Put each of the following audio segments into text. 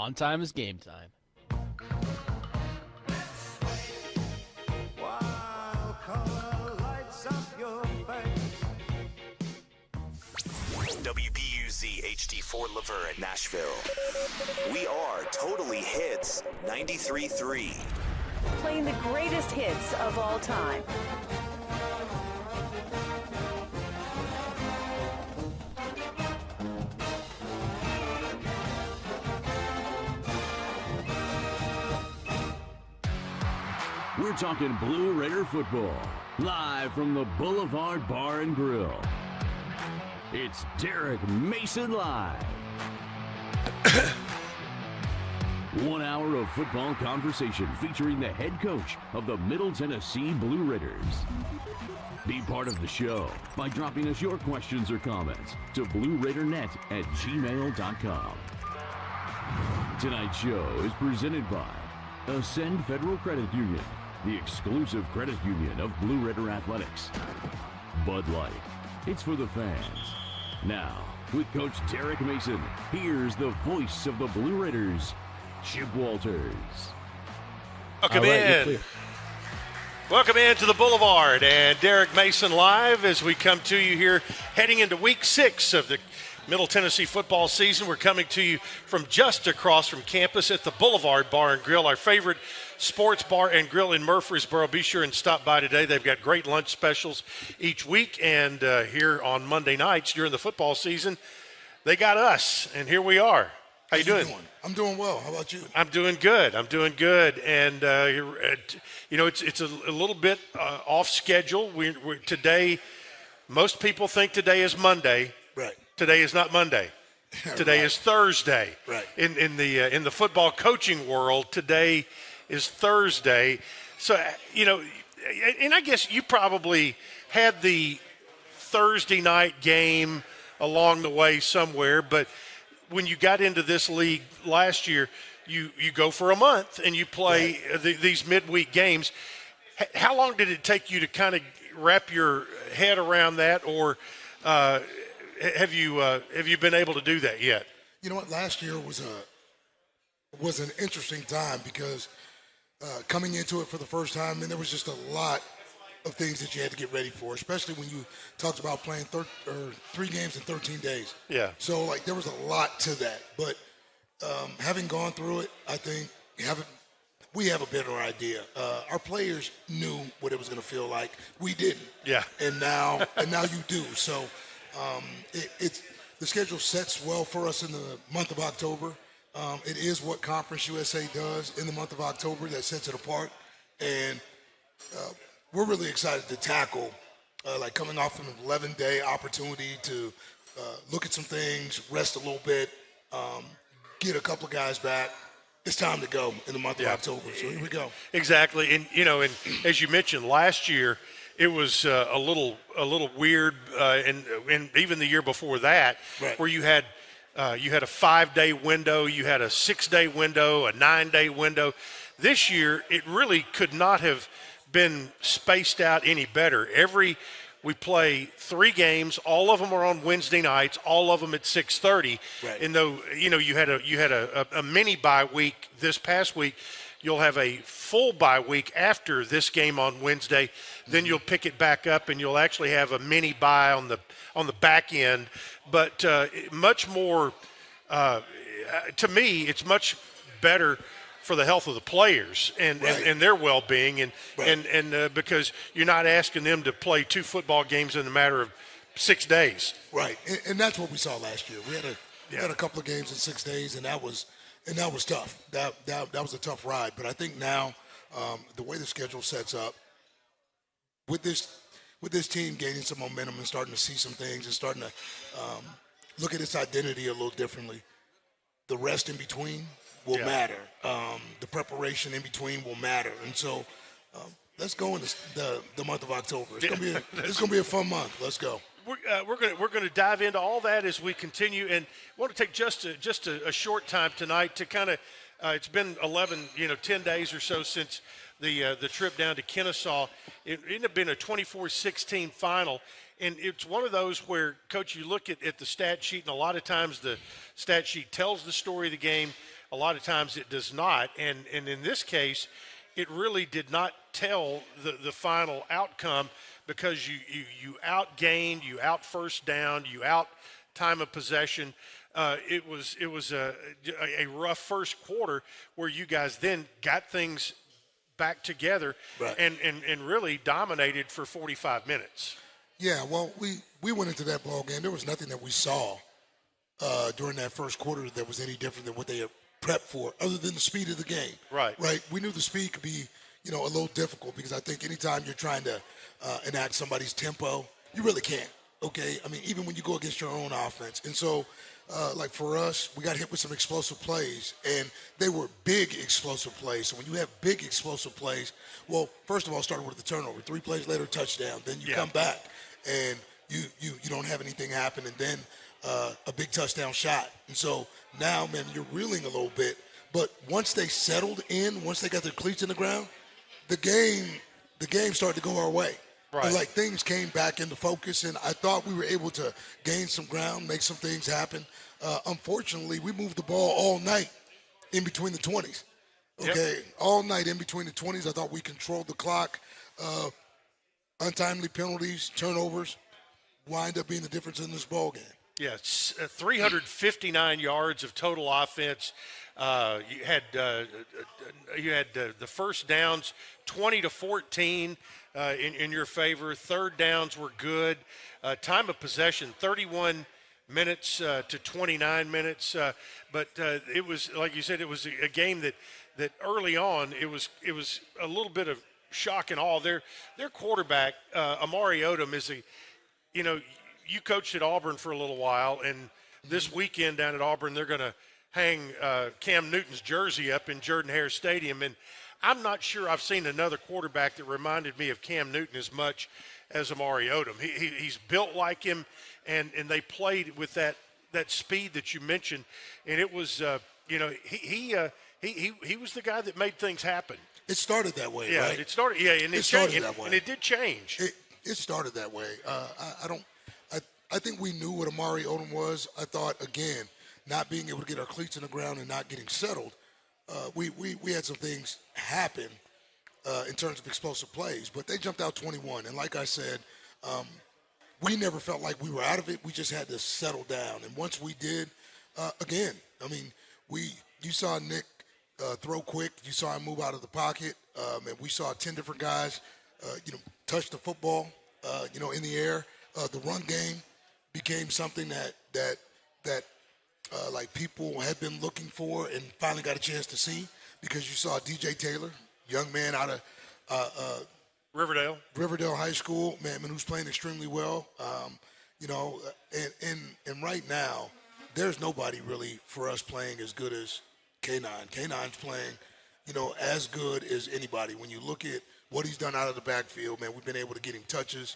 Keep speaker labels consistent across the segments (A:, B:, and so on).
A: On time is game time.
B: Wild color lights up your face.
C: WBUZ HD4 Laverne, Nashville. We are Totally Hits 93.3.
D: Playing the greatest hits of all time.
E: We're talking Blue Raider football, live from the Boulevard Bar and Grill. It's Derek Mason Live. 1 hour of football conversation featuring the head coach of the Middle Tennessee Blue Raiders. Be part of the show by dropping us your questions or comments to blueraidernet@gmail.com. Tonight's show is presented by Ascend Federal Credit Union, the exclusive credit union of Blue Raider Athletics. Bud Light, it's for the fans. Now, with Coach Derek Mason, here's the voice of the Blue Raiders, Chip Walters.
F: Welcome in. Welcome into the Boulevard and Derek Mason Live as we come to you here heading into week 6 of the Middle Tennessee football season. We're coming to you from just across from campus at the Boulevard Bar and Grill, our favorite sports bar and grill in Murfreesboro. Be sure and stop by today. They've got great lunch specials each week, and here on Monday nights during the football season, they got us, and here we are. How you doing?
G: I'm doing well. How about you?
F: I'm doing good. And it's a little bit off schedule. We're today. Most people think today is Monday.
G: Right.
F: Today is not Monday. Today is Thursday.
G: Right.
F: In the football coaching world, today is Thursday. So and I guess you probably had the Thursday night game along the way somewhere, but when you got into this league last year, you go for a month and you play these midweek games. How long did it take you to kind of wrap your head around that, or have you been able to do that yet?
G: You know what? Last year was an interesting time because coming into it for the first time, and there was just a lot of things that you had to get ready for, especially when you talked about playing 3 games in 13 days.
F: Yeah.
G: So, there was a lot to that. But having gone through it, I think we have a better idea. Our players knew what it was going to feel like. We didn't.
F: Yeah.
G: And now you do. So the schedule sets well for us in the month of October. It is what Conference USA does in the month of October that sets it apart. And we're really excited to tackle, coming off an 11-day opportunity to look at some things, rest a little bit, get a couple of guys back. It's time to go in the month of October, so here we go.
F: Exactly, and as you mentioned, last year it was a little weird, and even the year before that, where you had a 5-day window, you had a 6-day window, a 9-day window. This year, it really could not have been spaced out any better. We play 3 games. All of them are on Wednesday nights. All of them at 6:30.
G: Right.
F: And though you had a mini bye week this past week, you'll have a full bye week after this game on Wednesday. Then you'll pick it back up, and you'll actually have a mini bye on the back end. But much more, to me, it's much better for the health of the players and their well-being, and because you're not asking them to play 2 football games in a matter of 6 days.
G: Right, and that's what we saw last year. We had a couple of games in 6 days, and that was tough. That was a tough ride. But I think now the way the schedule sets up with this team gaining some momentum and starting to see some things and starting to look at its identity a little differently, the rest in between will matter. The preparation in between will matter. And so let's go in the month of October. It's gonna be a fun month. Let's go.
F: We're going to dive into all that as we continue, and want to take just a short time tonight to kind of it's been 10 days or so since the trip down to Kennesaw. It ended up being a 24-16 final. And it's one of those where, Coach, you look at the stat sheet, and a lot of times the stat sheet tells the story of the game. A lot of times it does not. And in this case, it really did not tell the final outcome because you outgained, you out first down, you out time of possession. It was a rough first quarter where you guys then got things back together and really dominated for 45 minutes.
G: Yeah, well, we went into that ball game. There was nothing that we saw during that first quarter that was any different than what they had prepped for, other than the speed of the game.
F: Right.
G: We knew the speed could be, a little difficult because I think anytime you're trying to enact somebody's tempo, you really can't. Okay, I mean, even when you go against your own offense, and so. Like for us, we got hit with some explosive plays, and they were big explosive plays. So when you have big explosive plays, well, first of all, started with the turnover. 3 plays later, touchdown. Then you come back, and you don't have anything happen, and then a big touchdown shot. And so now, man, you're reeling a little bit. But once they settled in, once they got their cleats in the ground, the game started to go our way.
F: Right.
G: And, things came back into focus, and I thought we were able to gain some ground, make some things happen. Unfortunately, we moved the ball all night in between the 20s. Okay, all night in between the 20s. I thought we controlled the clock. Untimely penalties, turnovers, wind up being the difference in this ball game.
F: Yeah, 359 yards of total offense. You had the first downs 20-14 in your favor. Third downs were good. Time of possession 31 minutes to 29 minutes. But it was, like you said, it was a game that early on it was a little bit of shock and awe. Their quarterback Amari Odom is you coached at Auburn for a little while, and this weekend down at Auburn they're going to hang Cam Newton's jersey up in Jordan-Hare Stadium, and I'm not sure I've seen another quarterback that reminded me of Cam Newton as much as Amari Odom. He's built like him, and they played with that speed that you mentioned, and it was he was the guy that made things happen.
G: It started that way,
F: yeah,
G: right?
F: It started, yeah, and it
G: started
F: changed,
G: that way.
F: and it did change.
G: It started that way. I think we knew what Amari Odom was. I thought, again, not being able to get our cleats in the ground and not getting settled, we had some things happen in terms of explosive plays. But they jumped out 21. And like I said, we never felt like we were out of it. We just had to settle down. And once we did, again, I mean, you saw Nick throw quick. You saw him move out of the pocket. And we saw 10 different guys, touch the football, in the air. The run game became something that like people had been looking for and finally got a chance to see, because you saw DJ Taylor, young man out of Riverdale High School, man who's playing extremely well. And right now there's nobody really for us playing as good as K9. K9's playing, as good as anybody. When you look at what he's done out of the backfield, man, we've been able to get him touches.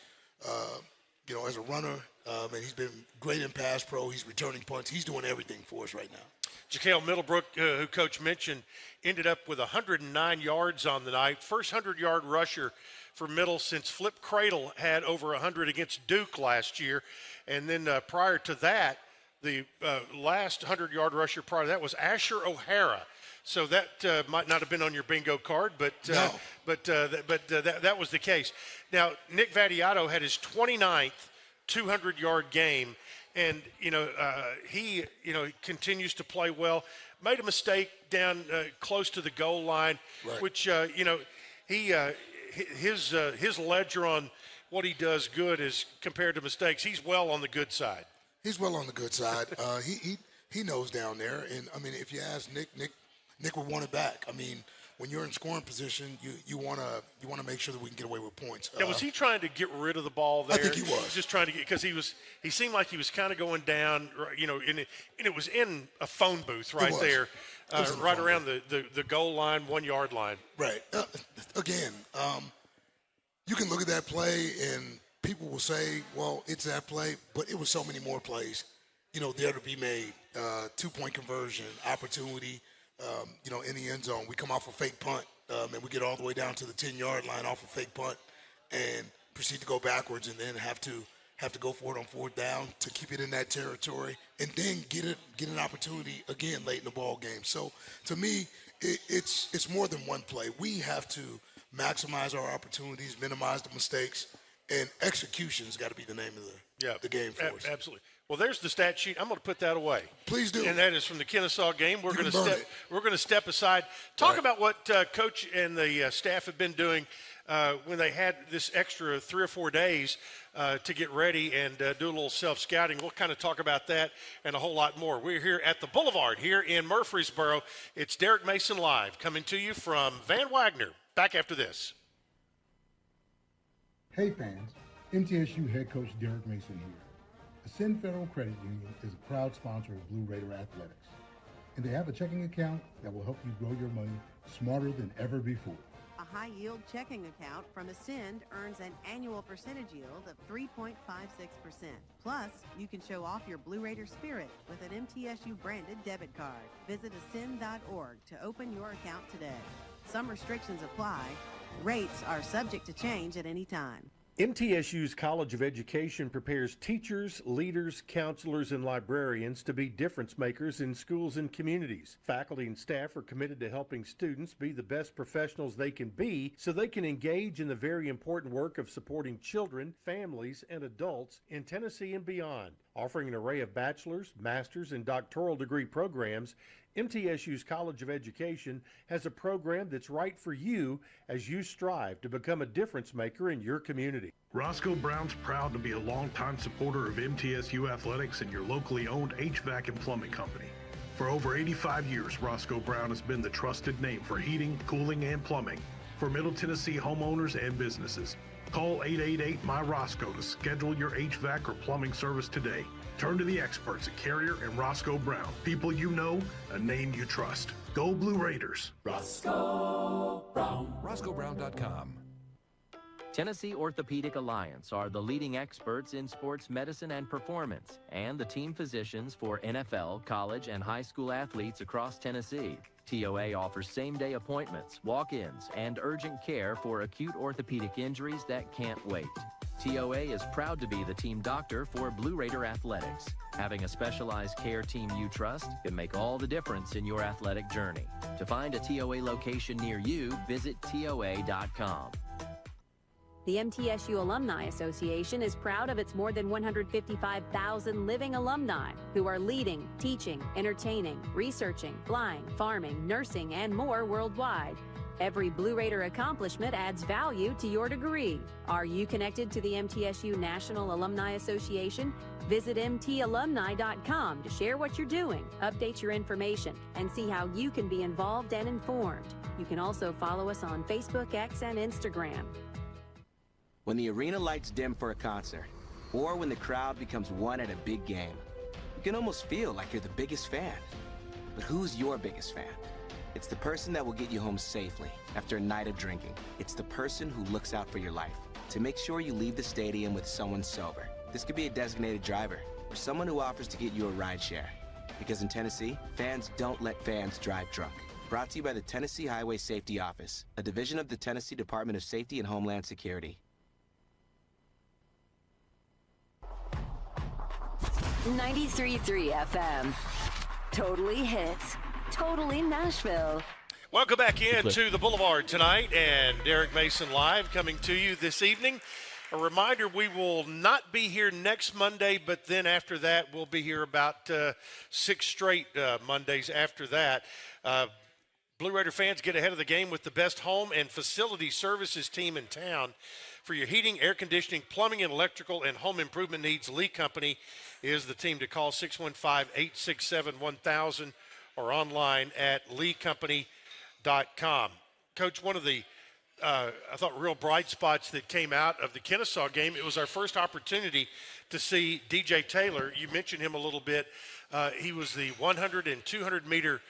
G: As a runner, and he's been great in pass pro. He's returning punts. He's doing everything for us right now.
F: Jakail Middlebrook, who Coach mentioned, ended up with 109 yards on the night. First 100-yard rusher for Middle since Flip Cradle had over 100 against Duke last year. And then prior to that, the last 100-yard rusher prior to that was Asher O'Hara. So that might not have been on your bingo card, but
G: no.
F: That was the case. Now, Nick Vattiato had his 29th 200-yard game, and he continues to play well. Made a mistake down close to the goal line,
G: right.
F: Which his ledger on what he does good is compared to mistakes. He's well on the good side.
G: He's well on the good side. He knows down there, and I mean, if you ask Nick would want it back. I mean, when you're in scoring position, you want to make sure that we can get away with points.
F: Yeah, was he trying to get rid of the ball there?
G: I think he was.
F: Just trying to get, because he seemed like he was kind of going down, and it was in a phone booth right there, right around the goal line, 1 yard line.
G: Right. Again, you can look at that play and people will say, well, it's that play, but it was so many more plays, there to be made. 2-point conversion, opportunity. In the end zone. We come off a fake punt, and we get all the way down to the 10-yard line off a fake punt and proceed to go backwards and then have to have to go for it on fourth down to keep it in that territory, and then get an opportunity again late in the ball game. So to me, it's more than one play. We have to maximize our opportunities, minimize the mistakes, and execution's got to be the name of the game for us.
F: Absolutely. Well, there's the stat sheet. I'm going to put that away.
G: Please do.
F: And that is from the Kennesaw game. We're going to step aside. Talk about what Coach and the staff have been doing when they had this extra 3 or 4 days to get ready and do a little self-scouting. We'll kind of talk about that and a whole lot more. We're here at the Boulevard here in Murfreesboro. It's Derek Mason Live coming to you from Van Wagner. Back after this.
A: Hey fans, MTSU head coach Derek Mason here. Ascend Federal Credit Union is a proud sponsor of Blue Raider Athletics, and they have a checking account that will help you grow your money smarter than ever before.
H: A high-yield checking account from Ascend earns an annual percentage yield of 3.56%. Plus, you can show off your Blue Raider spirit with an MTSU-branded debit card. Visit ascend.org to open your account today. Some restrictions apply. Rates are subject to change at any time.
I: MTSU's College of Education prepares teachers, leaders, counselors, and librarians to be difference makers in schools and communities. Faculty and staff are committed to helping students be the best professionals they can be so they can engage in the very important work of supporting children, families, and adults in Tennessee and beyond. Offering an array of bachelor's, master's, and doctoral degree programs, MTSU's College of Education has a program that's right for you as you strive to become a difference maker in your community.
J: Roscoe Brown's proud to be a longtime supporter of MTSU athletics and your locally owned HVAC and plumbing company. For over 85 years, Roscoe Brown has been the trusted name for heating, cooling, and plumbing for Middle Tennessee homeowners and businesses. Call 888-MY-ROSCOE to schedule your HVAC or plumbing service today. Turn to the experts at Carrier and Roscoe Brown. People you know, a name you trust. Go Blue Raiders.
K: Roscoe Brown. RoscoeBrown.com. Tennessee Orthopedic Alliance are the leading experts in sports medicine and performance, and the team physicians for NFL, college, and high school athletes across Tennessee. TOA offers same-day appointments, walk-ins, and urgent care for acute orthopedic injuries that can't wait. TOA is proud to be the team doctor for Blue Raider Athletics. Having a specialized care team you trust can make all the difference in your athletic journey. To find a TOA location near you, visit TOA.com.
L: The MTSU Alumni Association is proud of its more than 155,000 living alumni who are leading, teaching, entertaining, researching, flying, farming, nursing, and more worldwide. Every Blue Raider accomplishment adds value to your degree. Are you connected to the MTSU National Alumni Association? Visit mtalumni.com to share what you're doing, update your information, and see how you can be involved and informed. You can also follow us on Facebook, X, and Instagram.
M: When the arena lights dim for a concert, or when the crowd becomes one at a big game, you can almost feel like you're the biggest fan. But who's your biggest fan? It's the person that will get you home safely after a night of drinking. It's the person who looks out for your life to make sure you leave the stadium with someone sober. This could be a designated driver or someone who offers to get you a ride share. Because in Tennessee, fans don't let fans drive drunk. Brought to you by the Tennessee Highway Safety Office, a division of the Tennessee Department of Safety and Homeland Security.
D: 93.3 FM. Totally hits. Totally Nashville.
F: Welcome back into the Boulevard tonight, and Derek Mason Live coming to you this evening. A reminder, we will not be here next Monday, but then after that, we'll be here about 6 straight Mondays after that. Blue Raider fans, get ahead of the game with the best home and facility services team in town. For your heating, air conditioning, plumbing, and electrical and home improvement needs, Lee Company is the team to call. 615-867-1000 or online at leecompany.com. Coach, one of the I thought real bright spots that came out of the Kennesaw game, it was our first opportunity to see DJ Taylor. You mentioned him a little bit. He was the 100 and 200 meter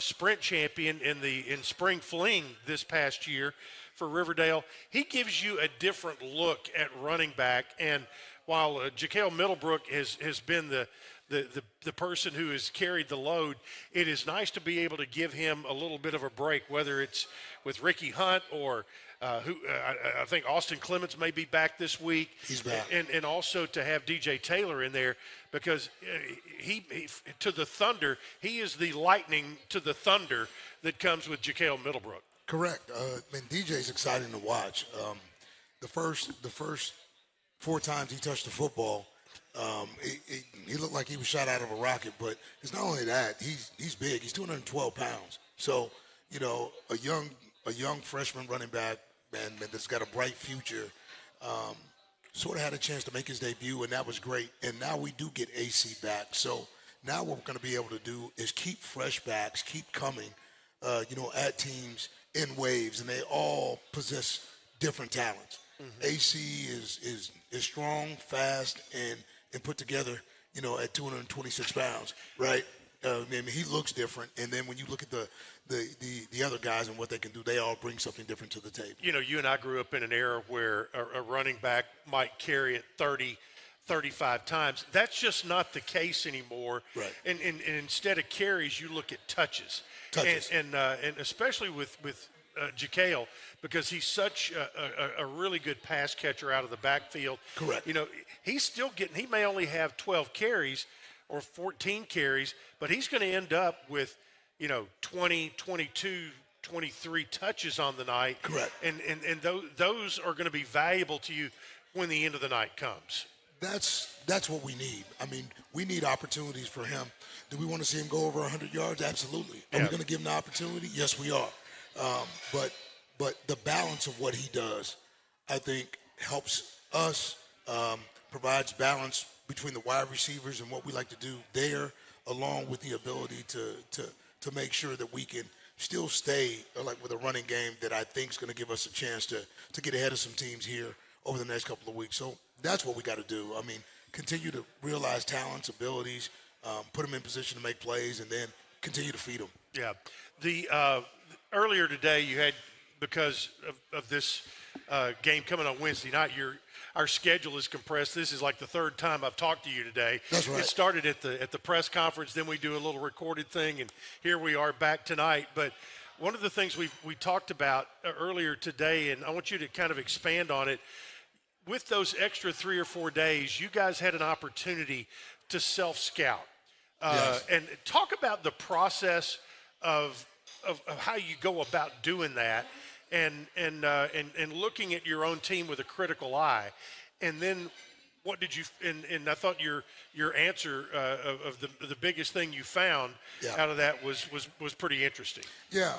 F: sprint champion in spring fling this past year for Riverdale. He gives you a different look at running back, and while Jaquel Middlebrook has been the person who has carried the load, it is nice to be able to give him a little bit of a break, whether it's with Ricky Hunt or I think Austin Clements may be back this week.
G: He's back.
F: And also to have DJ Taylor in there because he to the Thunder, he is the lightning to the Thunder that comes with JaKale Middlebrook.
G: Correct. DJ's exciting to watch. The first 4 times he touched the football, he looked like he was shot out of a rocket. But it's not only that, he's big. He's 212 pounds. So, a young freshman running back, man, that's got a bright future, sort of had a chance to make his debut, and that was great. And now we do get AC back. So now what we're going to be able to do is keep fresh backs, keep coming, at teams in waves, and they all possess different talents. Mm-hmm. AC is strong, fast, and put together, at 226 pounds, right? He looks different, and then when you look at the other guys and what they can do, they all bring something different to the table. You
F: and I grew up in an era where a running back might carry it 30, 35 times. That's just not the case anymore.
G: Right.
F: And instead of carries, you look at touches. And especially with JaKale, because he's such a really good pass catcher out of the backfield.
G: Correct.
F: He may only have 12 carries or 14 carries, but he's going to end up with, 20, 22, 23 touches on the night.
G: Correct.
F: And those are going to be valuable to you when the end of the night comes.
G: That's what we need. We need opportunities for him. Do we want to see him go over 100 yards? Absolutely. Are we going to give him the opportunity? Yes, we are. But the balance of what he does, I think, helps us, provides balance between the wide receivers and what we like to do there, along with the ability to make sure that we can still stay with a running game that I think is going to give us a chance to get ahead of some teams here over the next couple of weeks. So that's what we got to do. Continue to realize talents, abilities, put them in position to make plays, and then continue to feed them.
F: Yeah. The earlier today you had, because of this game coming on Wednesday night, our schedule is compressed. This is like the 3rd time I've talked to you today.
G: That's right.
F: It started at the press conference, then we do a little recorded thing, and here we are back tonight. But one of the things we talked about earlier today, and I want you to kind of expand on it, with those extra 3 or 4 days, you guys had an opportunity to self-scout.
G: Yes.
F: And talk about the process of how you go about doing that, and looking at your own team with a critical eye. And then what did you and I thought your answer of the biggest thing you found out of that was pretty interesting.
G: Yeah,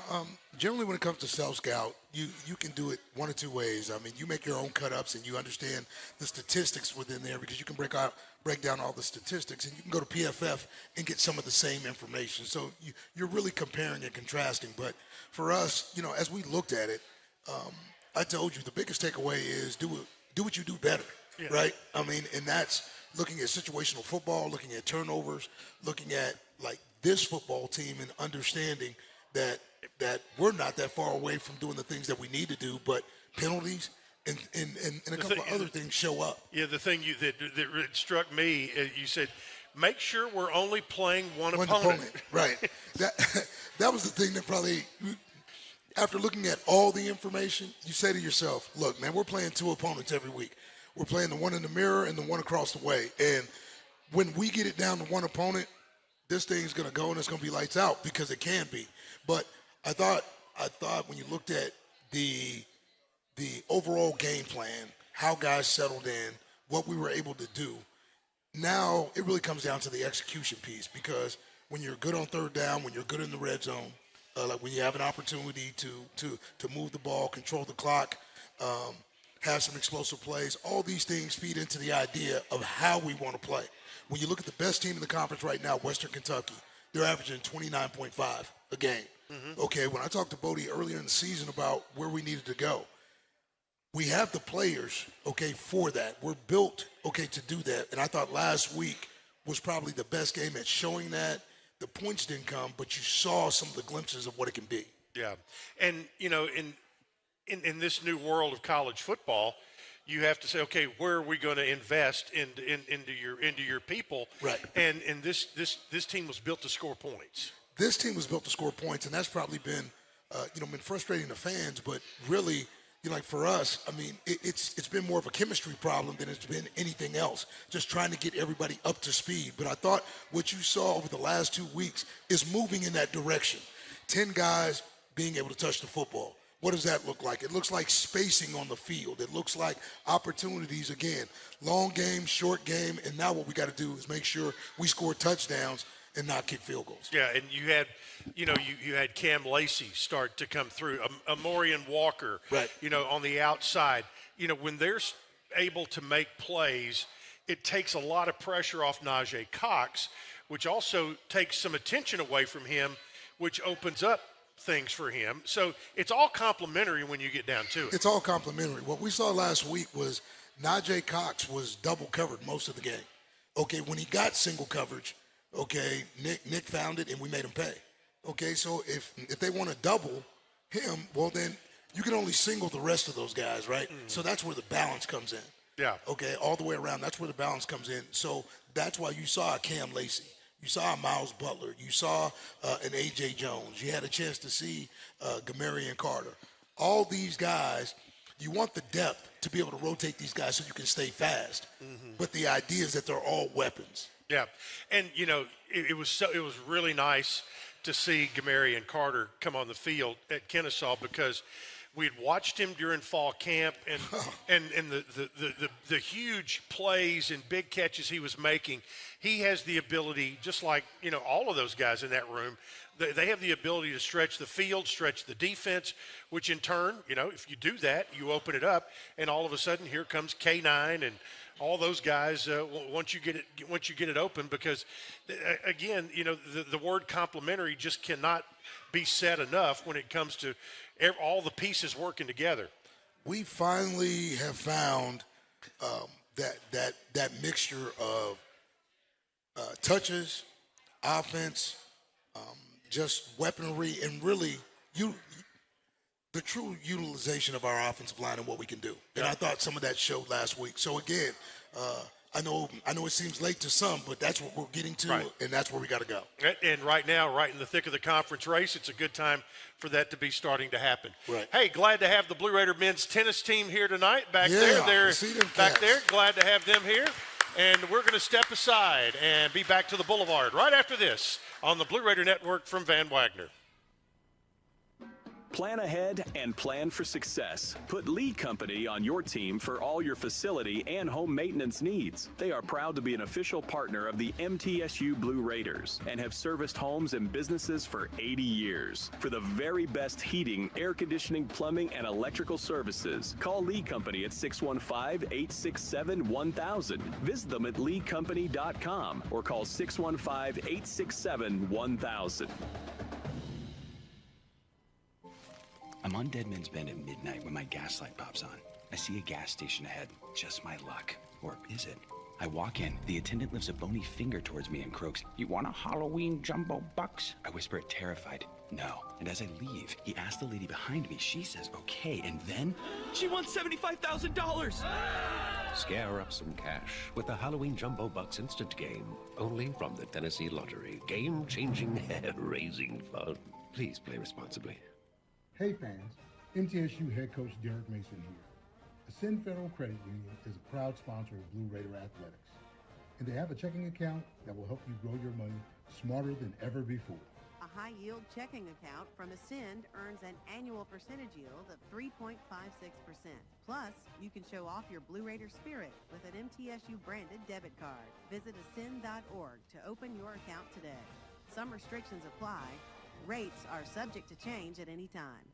G: generally when it comes to self-scout, you can do it one of 2 ways. You make your own cut-ups and you understand the statistics within there, because you can break down all the statistics, and you can go to PFF and get some of the same information. So you're really comparing and contrasting. But for us, as we looked at it, I told you the biggest takeaway is do what you do better, right? And that's looking at situational football, looking at turnovers, looking at this football team, and understanding that we're not that far away from doing the things that we need to do, but penalties and a couple of other things show up.
F: Yeah, the thing that struck me, you said, make sure we're only playing one opponent.
G: Right. That was the thing that probably, after looking at all the information, you say to yourself, look, man, we're playing 2 opponents every week. We're playing the one in the mirror and the one across the way. And when we get it down to one opponent, this thing's going to go and it's going to be lights out, because it can be. But I thought when you looked at the overall game plan, how guys settled in, what we were able to do, now it really comes down to the execution piece, because when you're good on 3rd down, when you're good in the red zone, when you have an opportunity to move the ball, control the clock, have some explosive plays, all these things feed into the idea of how we want to play. When you look at the best team in the conference right now, Western Kentucky, they're averaging 29.5 a game. Mm-hmm. Okay, when I talked to Bodie earlier in the season about where we needed to go, we have the players, for that. We're built, to do that. And I thought last week was probably the best game at showing that. The points didn't come, but you saw some of the glimpses of what it can be.
F: Yeah. And, in this new world of college football, you have to say, okay, where are we going to invest into your people?
G: Right.
F: And this team was built to score points.
G: This team was built to score points, and that's probably been frustrating to fans, but really like for us, I mean, it's been more of a chemistry problem than it's been anything else, just trying to get everybody up to speed. But I thought what you saw over the last 2 weeks is moving in that direction. 10 guys being able to touch the football. What does that look like? It looks like spacing on the field. It looks like opportunities, again, long game, short game, and now what we got to do is make sure we score touchdowns and not kick field goals.
F: Yeah, and you had, you had Cam Lacey start to come through, Amorian Walker,
G: right.
F: On the outside. When they're able to make plays, it takes a lot of pressure off Najee Cox, which also takes some attention away from him, which opens up things for him. So it's all complimentary when you get down to it.
G: It's all complimentary. What we saw last week was Najee Cox was double covered most of the game. Okay, when he got single coverage, okay, Nick found it and we made him pay. Okay, so if they want to double him, well then you can only single the rest of those guys, right? Mm-hmm. So that's where the balance comes in.
F: Yeah.
G: Okay, all the way around. That's where the balance comes in. So that's why you saw a Cam Lacey. You saw a Miles Butler. You saw an A.J. Jones. You had a chance to see Gamarian Carter. All these guys, you want the depth to be able to rotate these guys so you can stay fast. Mm-hmm. But the idea is that they're all weapons.
F: Yeah, and it was really nice to see Gamarian Carter come on the field at Kennesaw because we'd watched him during fall camp and the huge plays and big catches he was making. He has the ability, just like all of those guys in that room, they have the ability to stretch the field, stretch the defense, which in turn, if you do that, you open it up, and all of a sudden here comes K9 and all those guys once you get it open, because again, the word complimentary just cannot be said enough when it comes to all the pieces working together.
G: We finally have found that mixture of touches, offense, just weaponry, and really the true utilization of our offensive line and what we can do. And I thought some of that showed last week. So again, I know it seems late to some, but that's what we're getting to, right. And that's where we got to go.
F: And right now, right in the thick of the conference race, it's a good time for that to be starting to happen.
G: Right.
F: Hey, glad to have the Blue Raider men's tennis team here tonight. Back
G: there.
F: Glad to have them here. And we're going to step aside and be back to the Boulevard right after this on the Blue Raider Network from Van Wagner.
N: Plan ahead and plan for success. Put Lee Company on your team for all your facility and home maintenance needs. They are proud to be an official partner of the MTSU Blue Raiders and have serviced homes and businesses for 80 years. For the very best heating, air conditioning, plumbing, and electrical services, call Lee Company at 615-867-1000. Visit them at leecompany.com or call 615-867-1000.
O: I'm on Deadman's Bend at midnight when my gas light pops on. I see a gas station ahead. Just my luck. Or is it? I walk in. The attendant lifts a bony finger towards me and croaks, "You want a Halloween jumbo bucks?" I whisper it terrified, "No." And as I leave, he asks the lady behind me. She says, "Okay." And then...
P: She won $75,000!
Q: Scare up some cash with the Halloween Jumbo Bucks instant game. Only from the Tennessee Lottery. Game-changing, hair-raising fun. Please play responsibly.
A: Hey fans, MTSU head coach Derek Mason here. Ascend Federal Credit Union is a proud sponsor of Blue Raider Athletics, and they have a checking account that will help you grow your money smarter than ever before.
H: A high-yield checking account from Ascend earns an annual percentage yield of 3.56%. Plus, you can show off your Blue Raider spirit with an MTSU-branded debit card. Visit ascend.org to open your account today. Some restrictions apply. Rates are subject to change at any time.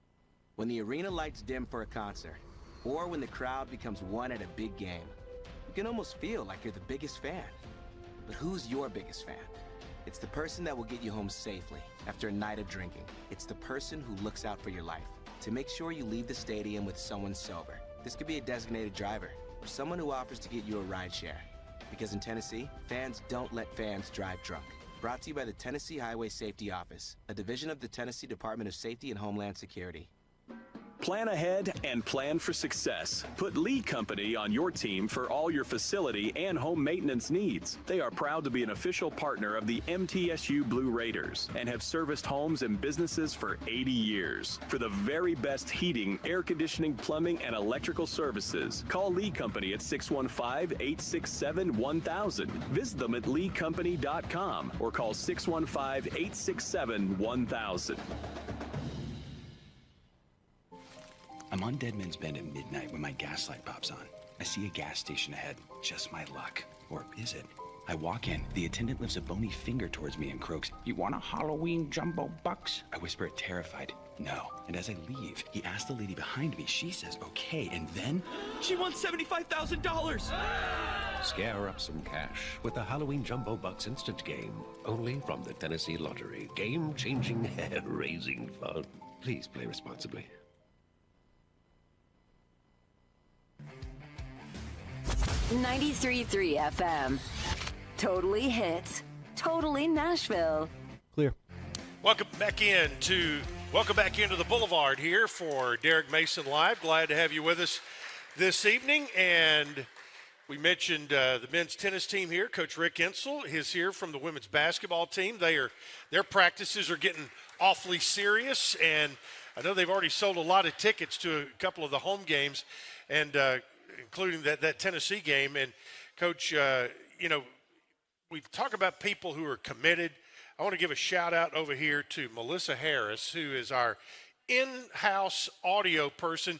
M: When the arena lights dim for a concert, or when the crowd becomes one at a big game, you can almost feel like you're the biggest fan. But who's your biggest fan? It's the person that will get you home safely after a night of drinking. It's the person who looks out for your life to make sure you leave the stadium with someone sober. This could be a designated driver or someone who offers to get you a ride share. Because in Tennessee, fans don't let fans drive drunk. Brought to you by the Tennessee Highway Safety Office, a division of the Tennessee Department of Safety and Homeland Security.
N: Plan ahead and plan for success. Put Lee Company on your team for all your facility and home maintenance needs. They are proud to be an official partner of the MTSU Blue Raiders and have serviced homes and businesses for 80 years. For the very best heating, air conditioning, plumbing, and electrical services, call Lee Company at 615-867-1000. Visit them at leecompany.com or call 615-867-1000.
O: I'm on Dead Men's Bend at midnight when my gas light pops on. I see a gas station ahead. Just my luck. Or is it? I walk in. The attendant lifts a bony finger towards me and croaks, "You want a Halloween jumbo bucks?" I whisper it terrified, "No." And as I leave, he asks the lady behind me. She says, "Okay." And then...
P: She wants $75,000!
Q: Scare up some cash with the Halloween Jumbo Bucks instant game. Only from the Tennessee Lottery. Game-changing, hair-raising fun. Please play responsibly.
D: 93.3 FM. Totally hits. Totally Nashville.
R: Clear.
F: Welcome back into the Boulevard here for Derek Mason Live. Glad to have you with us this evening. And we mentioned the men's tennis team here. Coach Rick Insel is here from the women's basketball team. Their practices are getting awfully serious, and I know they've already sold a lot of tickets to a couple of the home games, and including that Tennessee game. And Coach, we talk about people who are committed. I want to give a shout out over here to Melissa Harris, who is our in-house audio person.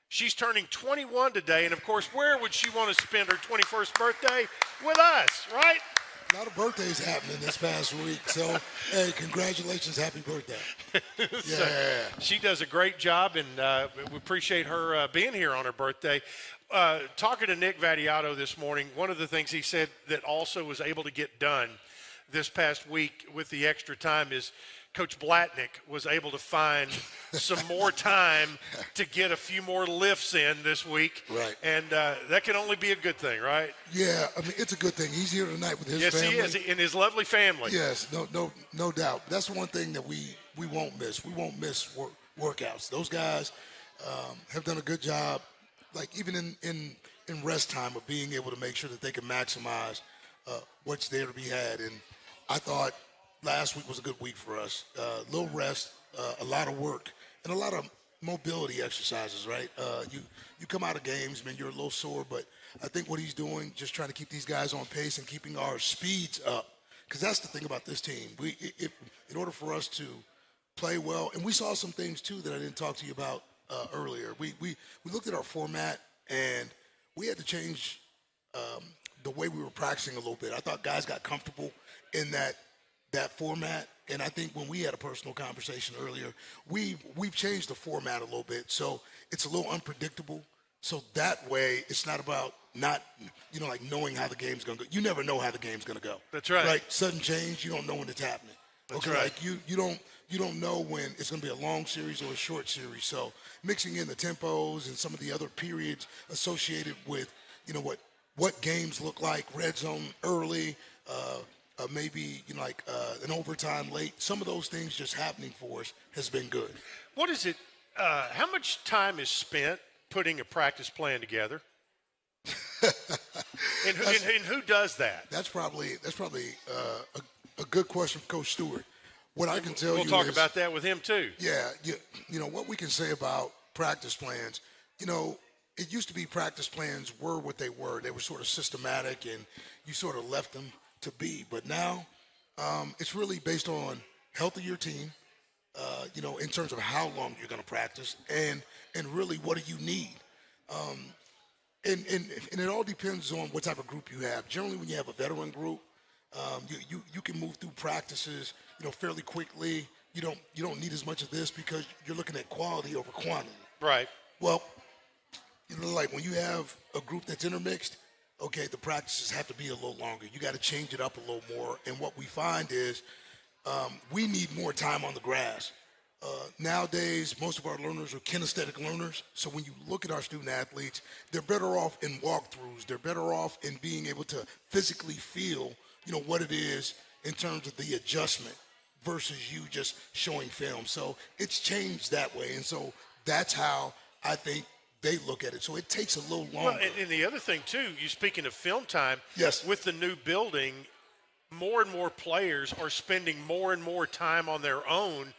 F: She's turning 21 today, and of course, where would she want to spend her 21st birthday? With us, right?
G: A lot of birthdays happening this past week, so hey, congratulations, happy birthday.
F: So she does a great job, and we appreciate her being here on her birthday. Talking to Nick Vattiato this morning, one of the things he said that also was able to get done this past week with the extra time is Coach Blatnick was able to find some more time to get a few more lifts in this week.
G: Right.
F: And that can only be a good thing, right?
G: Yeah, I mean, it's a good thing. He's here tonight with his family.
F: Yes, he is, and his lovely family.
G: Yes, no doubt. That's one thing that we won't miss. We won't miss workouts. Those guys have done a good job, like even in rest time, of being able to make sure that they can maximize what's there to be had. And I thought last week was a good week for us. Little rest, a lot of work, and a lot of mobility exercises, right? You come out of games, man, you're a little sore, but I think what he's doing, just trying to keep these guys on pace and keeping our speeds up, because that's the thing about this team. In order for us to play well, and we saw some things, too, that I didn't talk to you about earlier. We looked at our format, and we had to change the way we were practicing a little bit. I thought guys got comfortable in that format, and I think when we had a personal conversation earlier, we've changed the format a little bit, so it's a little unpredictable. So that way, it's not about not, like knowing how the game's going to go. You never know how the game's going to go.
F: That's right.
G: Like sudden change, you don't know when it's happening.
F: That's
G: okay,
F: right.
G: like you don't know when it's going to be a long series or a short series. So mixing in the tempos and some of the other periods associated with, what games look like, red zone early, maybe an overtime late. Some of those things just happening for us has been good.
F: What is it? How much time is spent putting a practice plan together? and who does that?
G: That's probably a good question for Coach Stewart. What I can tell you
F: we'll talk about that with him too.
G: Yeah, what we can say about practice plans. It used to be practice plans were what they were. They were sort of systematic, and you sort of left them to be. But now it's really based on health of your team, in terms of how long you're going to practice, and really what do you need. And it all depends on what type of group you have. Generally, when you have a veteran group, you can move through practices, fairly quickly. You don't need as much of this because you're looking at quality over quantity.
F: Right.
G: Well, like when you have a group that's intermixed, okay, the practices have to be a little longer. You got to change it up a little more. And what we find is we need more time on the grass. Nowadays, most of our learners are kinesthetic learners. So when you look at our student athletes, they're better off in walkthroughs. They're better off in being able to physically feel, what it is in terms of the adjustment versus you just showing film. So it's changed that way. And so That's how I think they look at it. So it takes a little longer.
F: Well, and the other thing, too, you speaking of film time,
G: yes,
F: with the new building, more and more players are spending more and more time on their own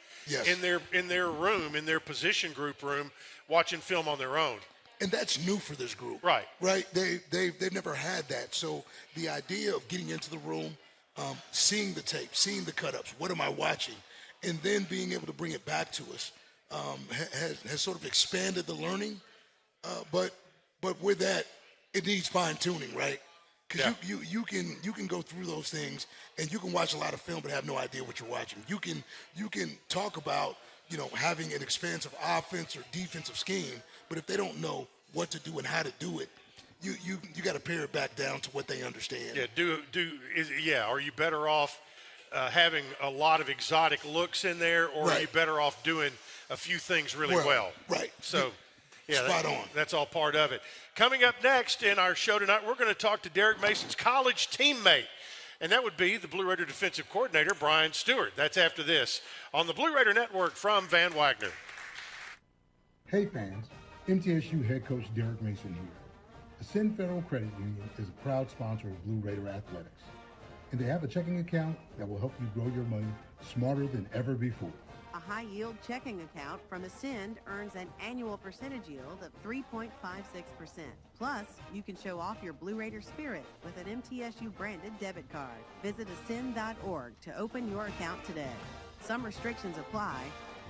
F: in their room, in their position group room, watching film on their own.
G: And that's new for this group.
F: Right.
G: Right. They've never had that. So the idea of getting into the room, seeing the tape, seeing the cut-ups, what am I watching, and then being able to bring it back to us has sort of expanded the learning. But with that, it needs fine-tuning, right? Because you can go through those things and you can watch a lot of film but have no idea what you're watching. You can talk about having an expansive offense or defensive scheme, but if they don't know what to do and how to do it, you got to pare it back down to what they understand.
F: Yeah. Are you better off having a lot of exotic looks in there, or are you better off doing a few things really well?
G: Right.
F: So. Yeah,
G: spot on.
F: That's all part of it. Coming up next in our show tonight, we're going to talk to Derek Mason's college teammate, and that would be the Blue Raider defensive coordinator, Brian Stewart. That's after this on the Blue Raider Network from Van Wagner.
A: Hey fans, MTSU head coach Derek Mason here. Ascend Federal Credit Union is a proud sponsor of Blue Raider Athletics, and they have a checking account that will help you grow your money smarter than ever before.
H: A high-yield checking account from Ascend earns an annual percentage yield of 3.56%. Plus, you can show off your Blue Raider spirit with an MTSU-branded debit card. Visit ascend.org to open your account today. Some restrictions apply.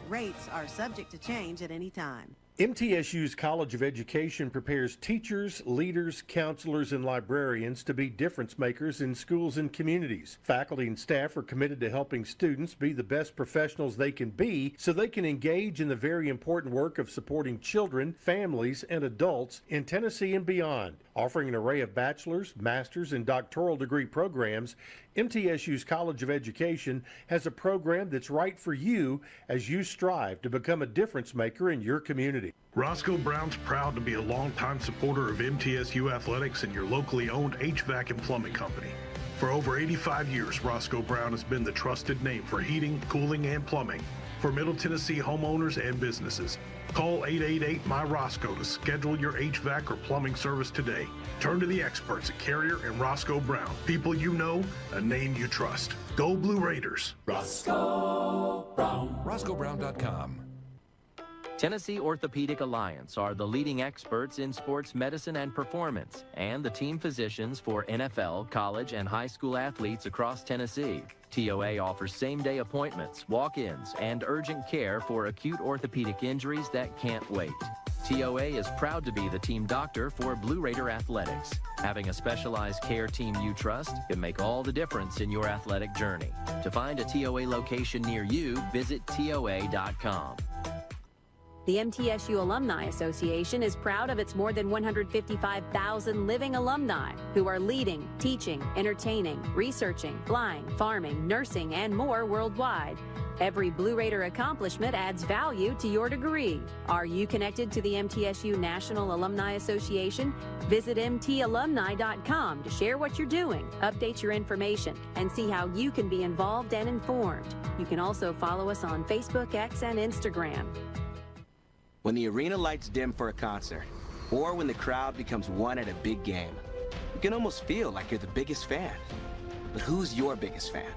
H: Rates are subject to change at any time.
I: MTSU's College of Education prepares teachers, leaders, counselors, and librarians to be difference makers in schools and communities. Faculty and staff are committed to helping students be the best professionals they can be so they can engage in the very important work of supporting children, families, and adults in Tennessee and beyond. Offering an array of bachelor's, master's, and doctoral degree programs, MTSU's College of Education has a program that's right for you as you strive to become a difference maker in your community.
J: Roscoe Brown's proud to be a longtime supporter of MTSU athletics and your locally owned HVAC and plumbing company. For over 85 years, Roscoe Brown has been the trusted name for heating, cooling, and plumbing for Middle Tennessee homeowners and businesses. Call 888-MY-ROSCOE to schedule your HVAC or plumbing service today. Turn to the experts at Carrier and Roscoe Brown. People you know, a name you trust. Go Blue Raiders.
K: Roscoe Brown. RoscoeBrown.com. Tennessee Orthopedic Alliance are the leading experts in sports medicine and performance, and the team physicians for NFL, college, and high school athletes across Tennessee. TOA offers same-day appointments, walk-ins, and urgent care for acute orthopedic injuries that can't wait. TOA is proud to be the team doctor for Blue Raider Athletics. Having a specialized care team you trust can make all the difference in your athletic journey. To find a TOA location near you, visit TOA.com.
L: The MTSU Alumni Association is proud of its more than 155,000 living alumni who are leading, teaching, entertaining, researching, flying, farming, nursing, and more worldwide. Every Blue Raider accomplishment adds value to your degree. Are you connected to the MTSU National Alumni Association? Visit mtalumni.com to share what you're doing, update your information, and see how you can be involved and informed. You can also follow us on Facebook, X, and Instagram.
M: When the arena lights dim for a concert, or when the crowd becomes one at a big game, you can almost feel like you're the biggest fan. But who's your biggest fan?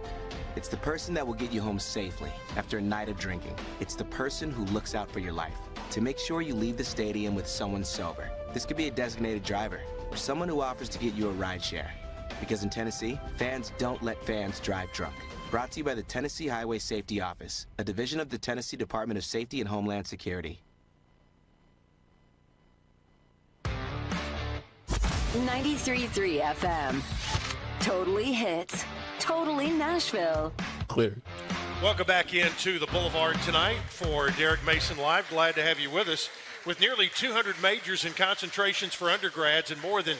M: It's the person that will get you home safely after a night of drinking. It's the person who looks out for your life to make sure you leave the stadium with someone sober. This could be a designated driver or someone who offers to get you a ride share. Because in Tennessee, fans don't let fans drive drunk. Brought to you by the Tennessee Highway Safety Office, a division of the Tennessee Department of Safety and Homeland Security.
D: 93.3 FM. Totally hits. Totally Nashville.
F: Clear. Welcome back into the Boulevard tonight for Derek Mason Live. Glad to have you with us. With nearly 200 majors and concentrations for undergrads and more than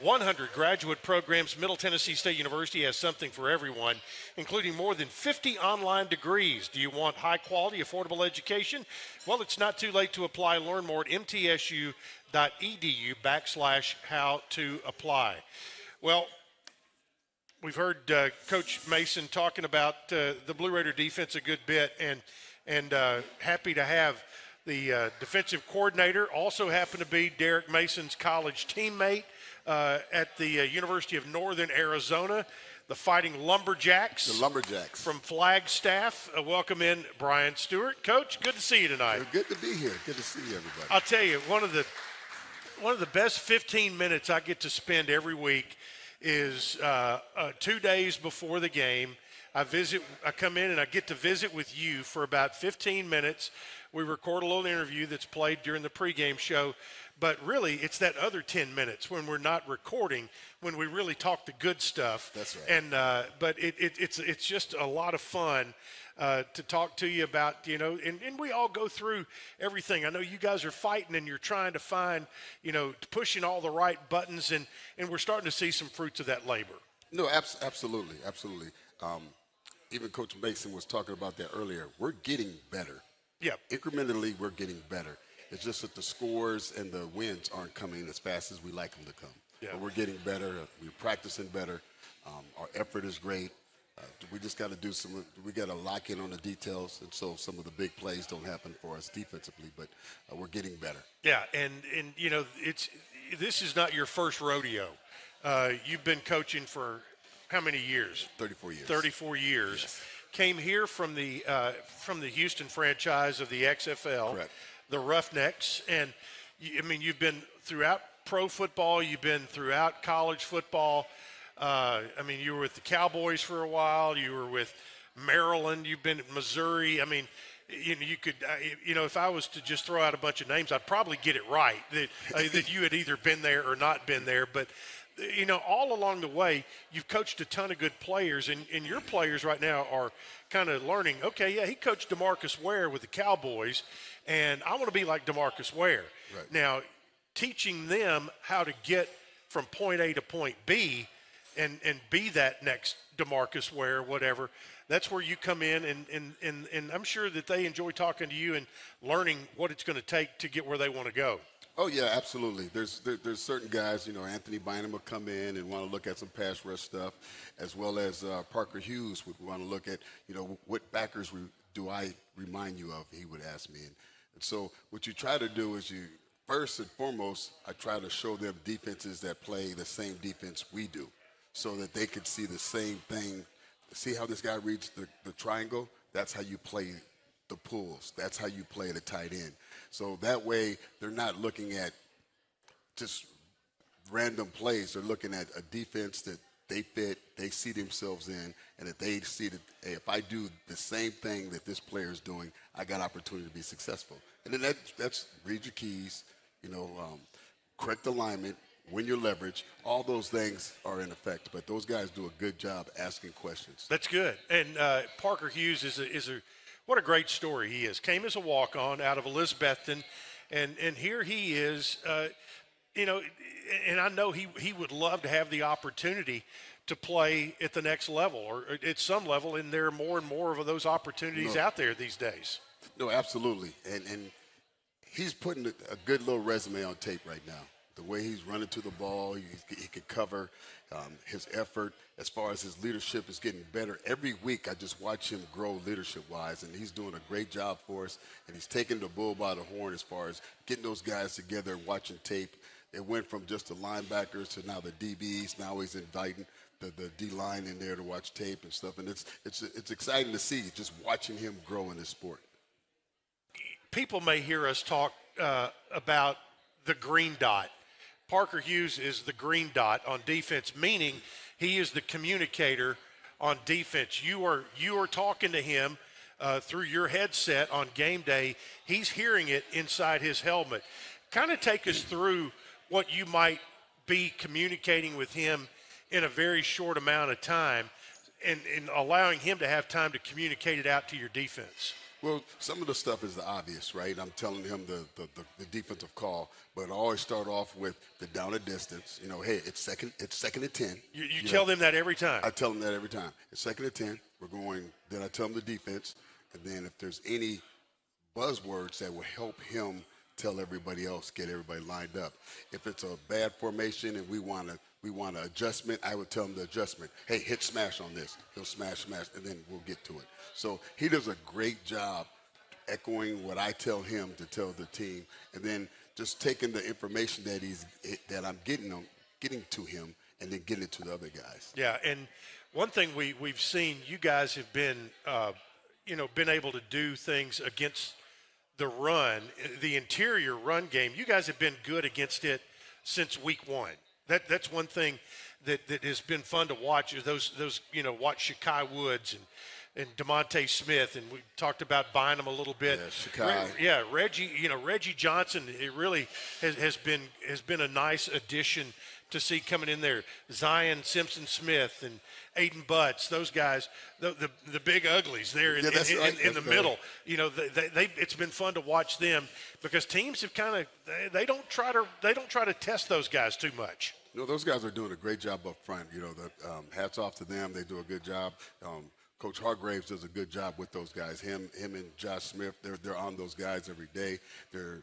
F: 100 graduate programs, Middle Tennessee State University has something for everyone, including more than 50 online degrees. Do you want high-quality, affordable education? Well, it's not too late to apply. Learn more at mtsu.edu/how to apply. Well, we've heard Coach Mason talking about the Blue Raider defense a good bit, and happy to have The defensive coordinator also happened to be Derek Mason's college teammate at the University of Northern Arizona, the Fighting Lumberjacks.
R: The Lumberjacks.
F: From Flagstaff. Welcome in Brian Stewart. Coach, good to see you tonight.
R: Good to be here. Good to see you, everybody.
F: I'll tell you, one of the best 15 minutes I get to spend every week is 2 days before the game. I come in and I get to visit with you for about 15 minutes. We record a little interview that's played during the pregame show, but really it's that other 10 minutes when we're not recording, when we really talk the good stuff.
R: That's right.
F: And but it's just a lot of fun to talk to you about, and we all go through everything. I know you guys are fighting and you're trying to find, pushing all the right buttons, and we're starting to see some fruits of that labor.
R: No, absolutely. Even Coach Mason was talking about that earlier. We're getting better.
F: Yeah.
R: Incrementally, we're getting better. It's just that the scores and the wins aren't coming as fast as we like them to come.
F: Yeah.
R: But we're getting better. We're practicing better. Our effort is great. We just got to we got to lock in on the details, and so some of the big plays don't happen for us defensively, but we're getting better.
F: Yeah, and this is not your first rodeo. You've been coaching for how many years?
R: 34 years.
F: 34 years.
R: Yes.
F: Came here from the Houston franchise of the XFL,
R: Correct.
F: The Roughnecks, and you've been throughout pro football. You've been throughout college football. You were with the Cowboys for a while. You were with Maryland. You've been at Missouri. You could, if I was to just throw out a bunch of names, I'd probably get it right that you had either been there or not been there. But all along the way, you've coached a ton of good players, and your players right now are kind of learning, okay, yeah, he coached DeMarcus Ware with the Cowboys, and I want to be like DeMarcus Ware.
R: Right.
F: Now, teaching them how to get from point A to point B and be that next DeMarcus Ware, whatever, that's where you come in, and I'm sure that they enjoy talking to you and learning what it's going to take to get where they want to go.
R: Oh, yeah, absolutely. There's certain guys, Anthony Bynum will come in and want to look at some pass rush stuff, as well as Parker Hughes would want to look at, what backers do I remind you of, he would ask me. And so what you try to do is first and foremost, I try to show them defenses that play the same defense we do so that they can see the same thing. See how this guy reads the triangle? That's how you play the pulls. That's how you play the tight end. So that way they're not looking at just random plays. They're looking at a defense that they fit, they see themselves in, and that they see that, hey, if I do the same thing that this player is doing, I got opportunity to be successful. And then that's read your keys, correct alignment, win your leverage. All those things are in effect, but those guys do a good job asking questions.
F: That's good. And Parker Hughes is what a great story he is. Came as a walk-on out of Elizabethton, and here he is, and I know he would love to have the opportunity to play at the next level or at some level, and there are more and more of those opportunities out there these days.
R: No, absolutely. And he's putting a good little resume on tape right now. The way he's running to the ball, he could cover. His effort as far as his leadership is getting better. Every week I just watch him grow leadership-wise, and he's doing a great job for us, and he's taking the bull by the horn as far as getting those guys together and watching tape. It went from just the linebackers to now the DBs. Now he's inviting the D-line in there to watch tape and stuff, and it's exciting to see just watching him grow in this sport.
F: People may hear us talk about the green dot. Parker Hughes is the green dot on defense, meaning he is the communicator on defense. You are talking to him through your headset on game day. He's hearing it inside his helmet. Kind of take us through what you might be communicating with him in a very short amount of time and allowing him to have time to communicate it out to your defense.
R: Well, some of the stuff is the obvious, right? I'm telling him the defensive call, but I always start off with the down and distance. Hey, it's second and 10.
F: You tell them that every time?
R: I tell them that every time. It's second and 10. Then I tell them the defense, and then if there's any buzzwords that will help him tell everybody else, get everybody lined up. If it's a bad formation and we want an adjustment, I would tell him the adjustment. Hey, hit smash on this. He'll smash, and then we'll get to it. So he does a great job echoing what I tell him to tell the team, and then just taking the information that I'm getting to him, and then getting it to the other guys.
F: Yeah, and one thing we've seen, you guys have been, been able to do things against the run, the interior run game. You guys have been good against it since week one. That's one thing that has been fun to watch. Is those watch Shakai Woods and DeMonte Smith, and we talked about Bynum a little bit.
R: Yeah,
F: Shakai. Reggie Johnson. It really has been a nice addition to see coming in there. Zion Simpson-Smith and Aiden Butts, those guys, the big uglies there in the middle. It's been fun to watch them because teams have kind of they don't try to test those guys too much.
R: Those guys are doing a great job up front. Hats off to them. They do a good job. Coach Hargraves does a good job with those guys. Him and Josh Smith, they're on those guys every day. They're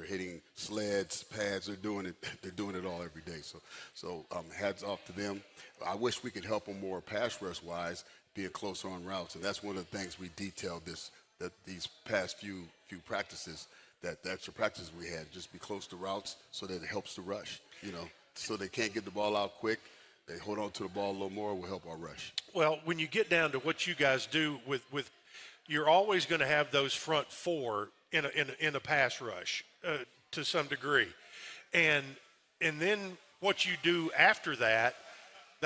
R: hitting sleds, pads. They're doing it. They're doing it all every day. So hats off to them. I wish we could help them more pass rush wise, being closer on routes, and that's one of the things we detailed these past few practices. That the extra practices we had, just be close to routes so that it helps the rush. So they can't get the ball out quick. They hold on to the ball a little more, will help our rush.
F: Well, when you get down to what you guys do with you're always going to have those front four in a pass rush to some degree, and then what you do after that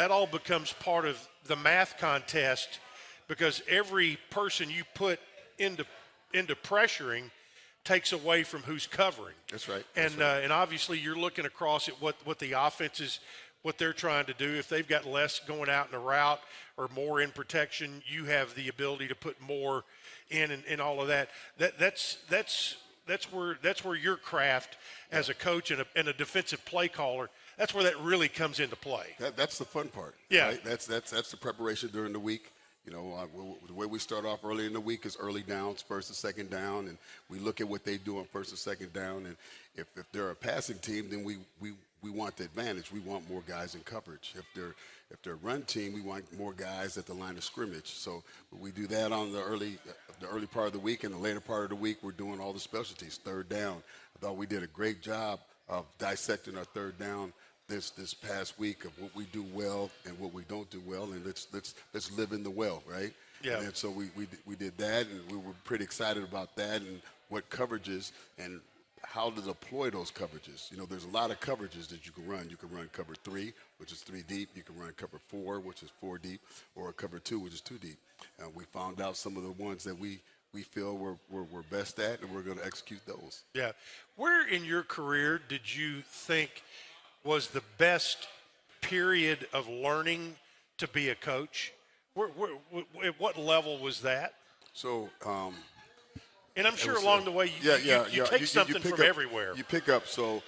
F: all becomes part of the math contest, because every person you put into pressuring takes away from who's covering.
R: That's right.
F: And obviously you're looking across at what the offense is, what they're trying to do. If they've got less going out in a route or more in protection, you have the ability to put more in and all of that. That's where your craft as a coach and a defensive play caller, that's where that really comes into play.
R: That's the fun part.
F: Yeah.
R: Right? That's the preparation during the week. The way we start off early in the week is early downs, first and second down, and we look at what they do on first and second down. And if they're a passing team, then we want the advantage. We want more guys in coverage. If they're a run team, we want more guys at the line of scrimmage. So we do that on the early part of the week, and the later part of the week we're doing all the specialties. Third down. I thought we did a great job of dissecting our third down this past week, of what we do well and what we don't do well, and let's live in the well, right?
F: Yeah.
R: And so we did that, and we were pretty excited about that and what coverages and how to deploy those coverages. There's a lot of coverages that you can run. You can run cover 3, which is 3 deep. You can run cover 4, which is 4 deep, or cover 2, which is 2 deep. And we found out some of the ones that we feel we're best at, and we're going to execute those.
F: Yeah. Where in your career did you think was the best period of learning to be a coach? At what level was that?
R: So,
F: and I'm sure along the way you take something from everywhere.
R: You pick up. So,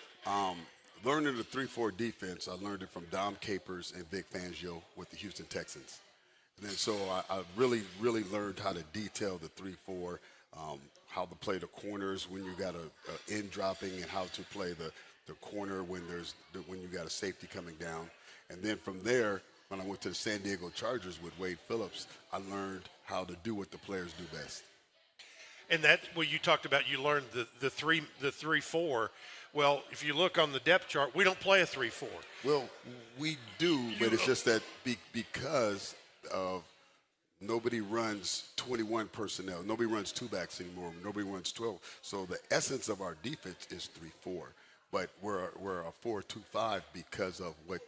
R: learning the 3-4 defense, I learned it from Dom Capers and Vic Fangio with the Houston Texans. And then so I really, really learned how to detail the 3-4, how to play the corners when you got a end dropping, and how to play the corner when you got a safety coming down. And then from there, when I went to the San Diego Chargers with Wade Phillips, I learned how to do what the players do best.
F: And that's what you talked about. You learned the 3-4. Well, if you look on the depth chart, we don't play a 3-4.
R: Well, we do, but it's just that because of nobody runs 21 personnel. Nobody runs 2 backs anymore. Nobody runs 12. So the essence of our defense is 3-4. But we're a 4-2-5 because of what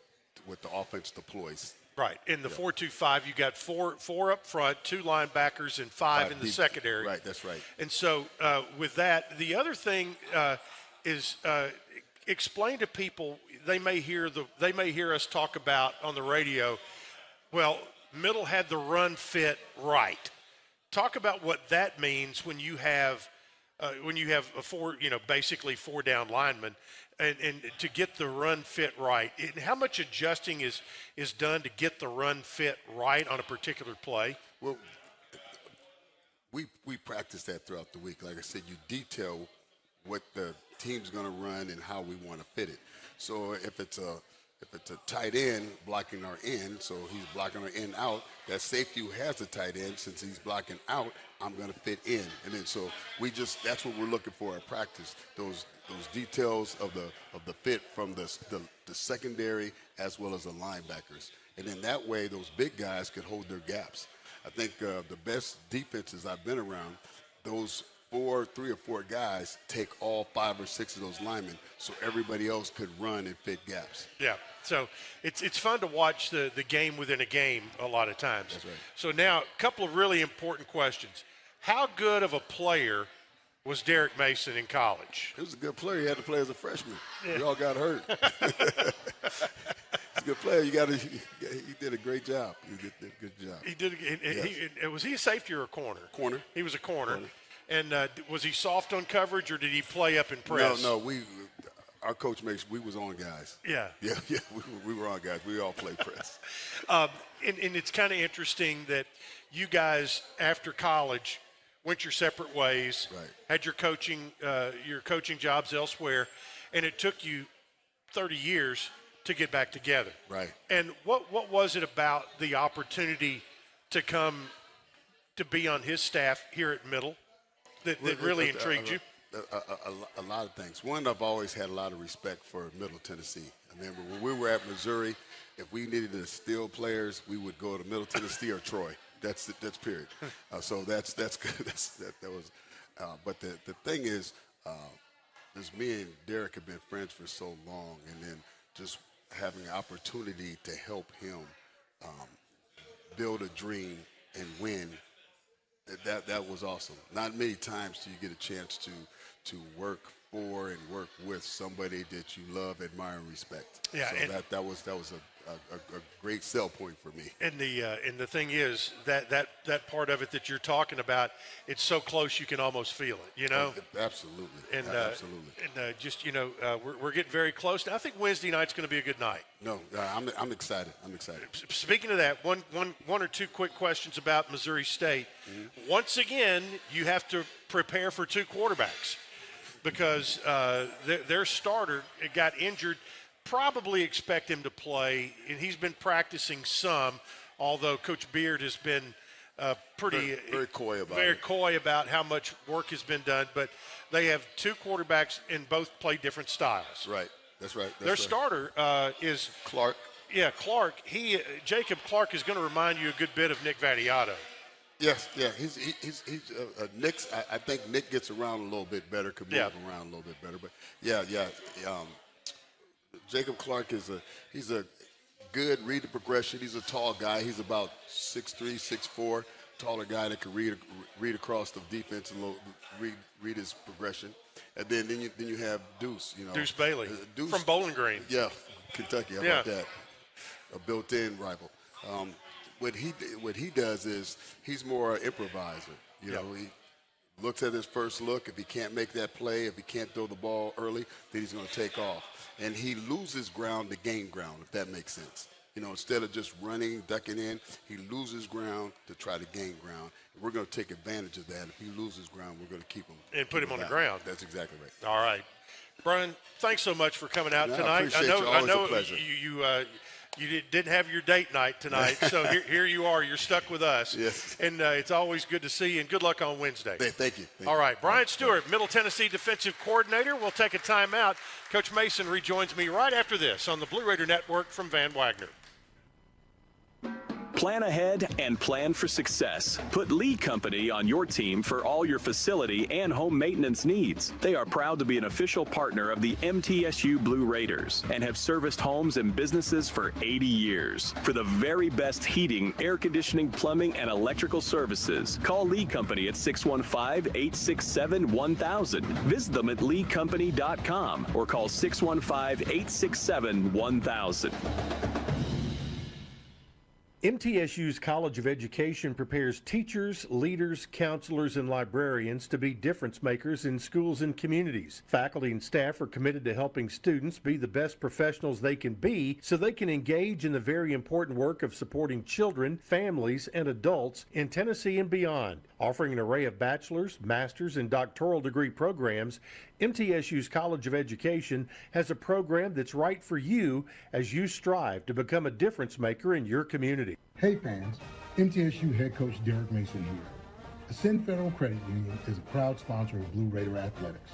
R: the offense deploys.
F: Right. In the 4-2-5, you got four up front, 2 linebackers, and 5 in the secondary.
R: Right, that's right.
F: And so with that, the other thing is explain to people, they may hear us talk about on the radio, well, Middle had the run fit right. Talk about what that means when you have basically 4 down linemen, and to get the run fit right. How much adjusting is done to get the run fit right on a particular play?
R: Well, we practice that throughout the week. Like I said, you detail what the team's going to run and how we want to fit it. So if it's a if it's a tight end blocking our end, so he's blocking our end out, that safety who has the tight end, since he's blocking out, I'm going to fit in. And then so that's what we're looking for at practice, those details of the fit from the secondary as well as the linebackers. And then that way those big guys could hold their gaps. I think the best defenses I've been around, those 3 or 4 guys take all 5 or 6 of those linemen, so everybody else could run and fit gaps.
F: Yeah, so it's fun to watch the game within a game a lot of times.
R: That's right.
F: So now, a couple of really important questions. How good of a player was Derek Mason in college?
R: He was a good player. He had to play as a freshman. Yeah. We all got hurt. He's a good player. He did a great job. He did a good job.
F: He did. Yes. Was he a safety or a corner?
R: Corner.
F: He was a corner. And was he soft on coverage, or did he play up in press?
R: No. Our coach makes we was on guys.
F: Yeah.
R: We were on guys. We all played press.
F: And it's kind of interesting that you guys, after college, went your separate ways.
R: Right.
F: Had your coaching jobs elsewhere, and it took you 30 years to get back together.
R: Right.
F: And what was it about the opportunity to come to be on his staff here at Middle that really intrigued you?
R: A lot of things. One, I've always had a lot of respect for Middle Tennessee. I remember when we were at Missouri, if we needed to steal players, we would go to Middle Tennessee or Troy. That's period. So that's good. That was. But the thing is me and Derek have been friends for so long, and then just having an opportunity to help him build a dream and win. That was awesome. Not many times do you get a chance to work for and work with somebody that you love, admire, and respect.
F: Yeah,
R: so that was a great sell point for me.
F: And the thing is that part of it that you're talking about, it's so close you can almost feel it. You know.
R: Oh, absolutely.
F: And
R: absolutely.
F: And just we're getting very close. I think Wednesday night's going to be a good night.
R: No, I'm excited. I'm excited.
F: Speaking of that, one or two quick questions about Missouri State. Mm-hmm. Once again, you have to prepare for 2 quarterbacks because their starter got injured. Probably expect him to play, and he's been practicing some, although Coach Beard has been
R: very coy about
F: how much work has been done. But they have 2 quarterbacks and both play different styles.
R: Right. That's right.
F: Their starter is
R: Clark.
F: Yeah, Clark. Jacob Clark is going to remind you a good bit of Nick Vattiato.
R: Yes, yeah. He's Nick's. I think Nick gets around a little bit better, could move around a little bit better. But yeah. Jacob Clark he's a good read the progression. He's a tall guy. He's about 6'3", 6'4", taller guy that can read across the defense and read his progression. And then you have Deuce.
F: Deuce Bailey from Bowling Green.
R: Yeah, Kentucky. How about that? A built-in rival. What he does is he's more an improviser. He looks at his first look. If he can't make that play, if he can't throw the ball early, then he's going to take off. And he loses ground to gain ground, if that makes sense. Instead of just running, ducking in, he loses ground to try to gain ground. And we're going to take advantage of that. If he loses ground, we're going to keep him.
F: And put him on the ground.
R: That's exactly right.
F: All right. Brian, thanks so much for coming out tonight.
R: I appreciate you. Always a pleasure.
F: You didn't have your date night tonight, so here you are. You're stuck with us.
R: Yes.
F: And it's always good to see you, and good luck on Wednesday.
R: Thank you.
F: All right. Brian Stewart, Middle Tennessee defensive coordinator. We'll take a timeout. Coach Mason rejoins me right after this on the Blue Raider Network from Van Wagner.
N: Plan ahead and plan for success. Put Lee Company on your team for all your facility and home maintenance needs. They are proud to be an official partner of the MTSU Blue Raiders and have serviced homes and businesses for 80 years. For the very best heating, air conditioning, plumbing, and electrical services, call Lee Company at 615-867-1000. Visit them at leecompany.com or call 615-867-1000.
I: MTSU's College of Education prepares teachers, leaders, counselors, and librarians to be difference makers in schools and communities. Faculty and staff are committed to helping students be the best professionals they can be so they can engage in the very important work of supporting children, families, and adults in Tennessee and beyond. Offering an array of bachelor's, master's, and doctoral degree programs, MTSU's College of Education has a program that's right for you as you strive to become a difference maker in your community.
A: Hey fans, MTSU head coach Derek Mason here. Ascend Federal Credit Union is a proud sponsor of Blue Raider Athletics,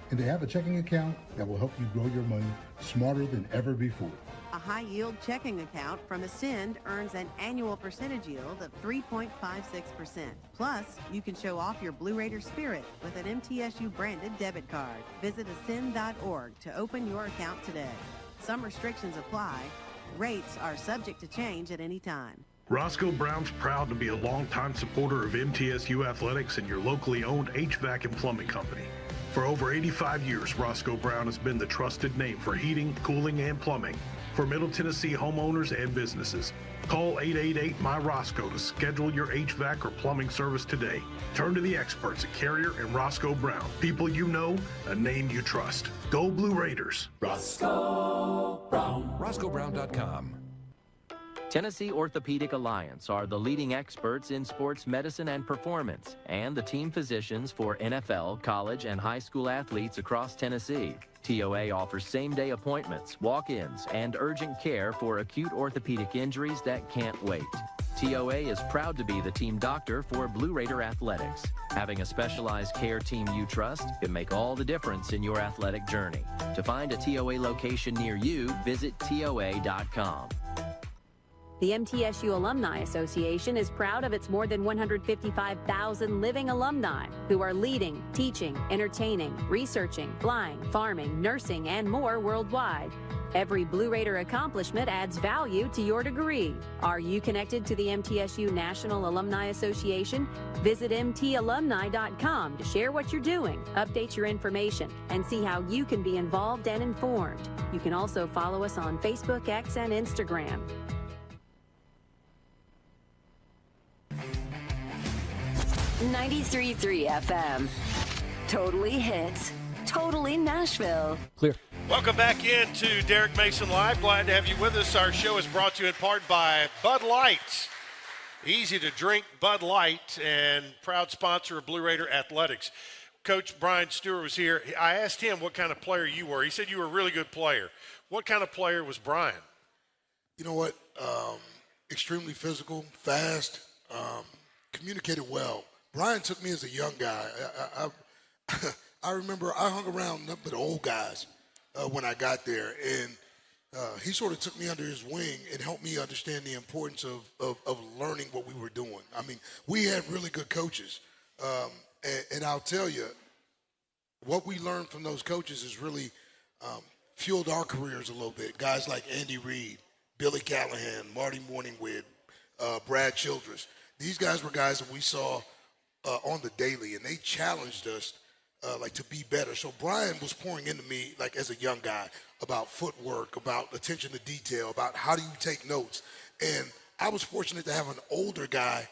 A: and they have a checking account that will help you grow your money smarter than ever before.
H: A high-yield checking account from Ascend earns an annual percentage yield of 3.56%. Plus, you can show off your Blue Raider spirit with an MTSU-branded debit card. Visit ascend.org to open your account today. Some restrictions apply. Rates are subject to change at any time.
J: Roscoe Brown's proud to be a longtime supporter of MTSU athletics and your locally owned HVAC and plumbing company. For over 85 years, Roscoe Brown has been the trusted name for heating, cooling, and plumbing for Middle Tennessee homeowners and businesses. Call 888-MY-ROSCOE to schedule your HVAC or plumbing service today. Turn to the experts at Carrier and Roscoe Brown. People you know, a name you trust. Go Blue Raiders.
K: Roscoe Brown. RoscoeBrown.com. Tennessee Orthopedic Alliance are the leading experts in sports medicine and performance, and the team physicians for NFL, college, and high school athletes across Tennessee. TOA offers same-day appointments, walk-ins, and urgent care for acute orthopedic injuries that can't wait. TOA is proud to be the team doctor for Blue Raider Athletics. Having a specialized care team you trust can make all the difference in your athletic journey. To find a TOA location near you, visit TOA.com.
L: The MTSU Alumni Association is proud of its more than 155,000 living alumni who are leading, teaching, entertaining, researching, flying, farming, nursing, and more worldwide. Every Blue Raider accomplishment adds value to your degree. Are you connected to the MTSU National Alumni Association? Visit mtalumni.com to share what you're doing, update your information, and see how you can be involved and informed. You can also follow us on Facebook, X, and Instagram.
D: 93.3 FM. Totally hits. Totally Nashville.
F: Clear. Welcome back into Derek Mason Live. Glad to have you with us. Our show is brought to you in part by Bud Light. Easy to drink Bud Light and proud sponsor of Blue Raider Athletics. Coach Brian Stewart was here. I asked him what kind of player you were. He said you were a really good player. What kind of player was Brian?
G: You know what? Extremely physical, fast, communicated well. Brian took me as a young guy. I remember I hung around nothing but old guys when I got there, and he sort of took me under his wing and helped me understand the importance of learning what we were doing. I mean, we had really good coaches, and I'll tell you, what we learned from those coaches has really fueled our careers a little bit. Guys like Andy Reid, Billy Callahan, Marty Morningwood, Brad Childress. These guys were guys that we saw on the daily, and they challenged us to be better. So Brian was pouring into me, like as a young guy, about footwork, about attention to detail, about how do you take notes. And I was fortunate to have an older guy,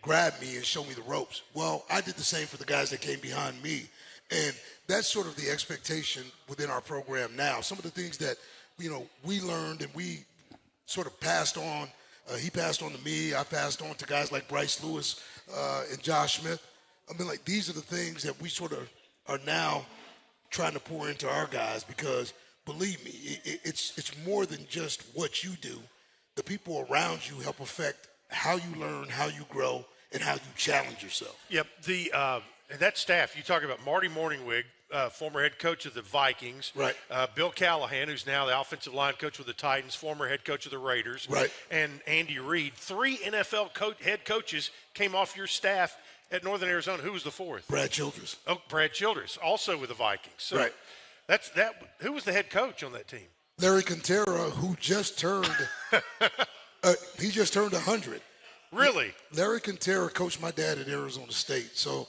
G: grab me and show me the ropes. Well, I did the same for the guys that came behind me. And that's sort of the expectation within our program now. Some of the things that, we learned and we sort of passed on. He passed on to me. I passed on to guys like Bryce Lewis and Josh Smith. I mean, these are the things that we sort of are now trying to pour into our guys because, believe me, it's more than just what you do. The people around you help affect how you learn, how you grow, and how you challenge yourself.
F: Yep. That staff, you talk about Marty Morningwig, former head coach of the Vikings.
G: Right.
F: Bill Callahan, who's now the offensive line coach with the Titans, former head coach of the Raiders.
G: Right.
F: And Andy Reid. 3 NFL head coaches came off your staff at Northern Arizona. Who was the fourth?
G: Brad Childress.
F: Oh, Brad Childress, also with the Vikings. So
G: right.
F: Who was the head coach on that team?
G: Larry Quintero, who just turned he just turned 100.
F: Really?
G: Larry Quintero coached my dad at Arizona State. So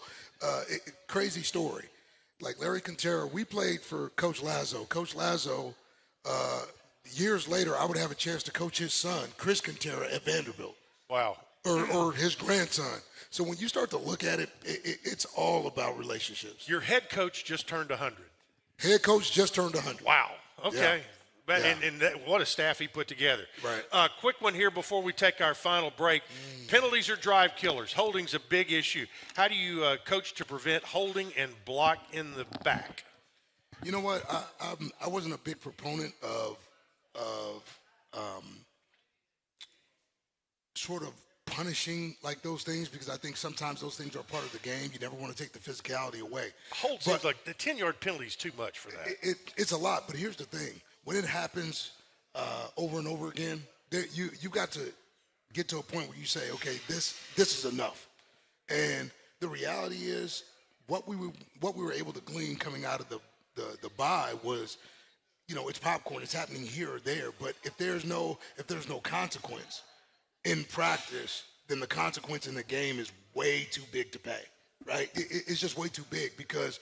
G: crazy story. Like Larry Quintero, we played for Coach Lazo. Coach Lazo, years later, I would have a chance to coach his son, Chris Quintero, at Vanderbilt.
F: Wow.
G: Or his grandson. So when you start to look at it, it's all about relationships.
F: Your head coach just turned 100.
G: Head coach just turned 100.
F: Wow. Okay. And what a staff he put together.
G: Right.
F: Quick one here before we take our final break. Penalties are drive killers. Holding's a big issue. How do you coach to prevent holding and block in the back?
G: You know what? I wasn't a big proponent of sort of punishing like those things, because I think sometimes those things are part of the game. You never want to take the physicality away.
F: Hold seems like the 10-yard penalty is too much for that.
G: It's a lot, but here's the thing. When it happens over and over again, you got to get to a point where you say, okay, this is enough. And the reality is what we were able to glean coming out of the bye was, it's popcorn. It's happening here or there. But if there's no consequence in practice, then the consequence in the game is way too big to pay, right? It's just way too big because